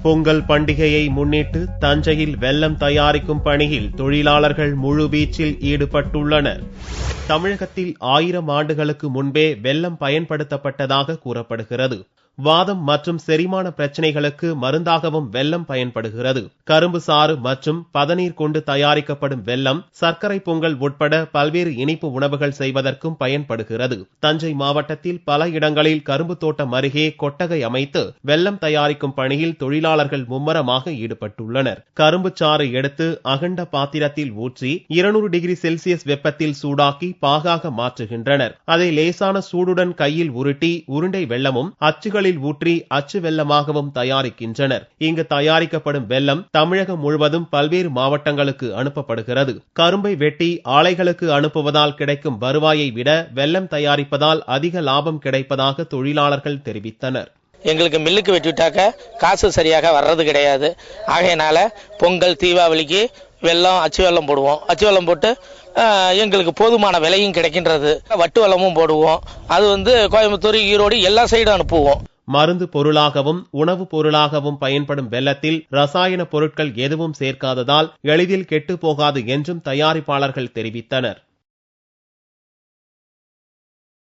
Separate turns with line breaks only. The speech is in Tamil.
பொங்கல் பண்டிகையை முன்னிட்டு தஞ்சையில் வெல்லம் தயாரிக்கும் பணியில் தொழிலாளர்கள் முழுவீச்சில் ஈடுபட்டுள்ளனர். தமிழகத்தில் 1000 ஆண்டுகளுக்கு முன்பே வெல்லம் பயன்படுத்தப்பட்டதாக கூறப்படுகிறது. வாதம் மற்றும் செரிமான பிரச்சனைகளுக்கு மருந்தாகவும் வெல்லம் பயன்படுகிறது. கரும்பு சாறு மற்றும் பதநீர் கொண்டு தயாரிக்கப்படும் வெல்லம் சர்க்கரை பொங்கல் உட்பட பல்வேறு இனிப்பு உணவுகள் செய்வதற்கும் பயன்படுகிறது. தஞ்சை மாவட்டத்தில் பல இடங்களில் கரும்பு தோட்டம் அருகே கொட்டகை அமைத்து வெல்லம் தயாரிக்கும் பணியில் தொழிலாளர்கள் மும்மரமாக ஈடுபட்டுள்ளனர். கரும்பு சாறு எடுத்து அகண்ட பாத்திரத்தில் ஊற்றி 200 டிகிரி செல்சியஸ் வெப்பத்தில் சூடாக்கி பாகாக மாற்றுகின்றனர். அதை லேசான சூடுடன் கையில் உருட்டி உருண்டை வெல்லமும் அச்சுகளில் ஊற்றி அச்சு வெல்லமாகவும் தயாரிக்கின்றனர். இங்கு தயாரிக்கப்படும் வெல்லம் தமிழகம் முழுவதும் பல்வேறு மாவட்டங்களுக்கு அனுப்பப்படுகிறது. கரும்பை வெட்டி ஆலைகளுக்கு அனுப்புவதால் கிடைக்கும் வருவாயை விட வெல்லம் தயாரிப்பதால் அதிக லாபம் கிடைப்பதாக தொழிலாளர்கள் தெரிவித்தனர்.
எங்களுக்கு மில்லுக்கு வெட்டிவிட்டாக்க காசு சரியாக வர்றது கிடையாது. ஆகையினால பொங்கல் தீபாவளிக்கு வெல்லம் அச்சு வெல்லம் போடுவோம். அச்சு வெல்லம் போட்டு எங்களுக்கு போதுமான விலையும் கிடைக்கின்றது. வட்டு வெல்லமும் போடுவோம். அது கோயம்புத்தூர், ஈரோடு எல்லா சைடும் அனுப்புவோம்.
மருந்து பொருளாகவும் உணவு பொருளாகவும் பயன்படும் வெல்லத்தில் ரசாயன பொருட்கள் எதுவும் சேர்க்காததால் எளிதில் கெட்டு போகாது என்றும் தயாரிப்பாளர்கள் தெரிவித்தனர்.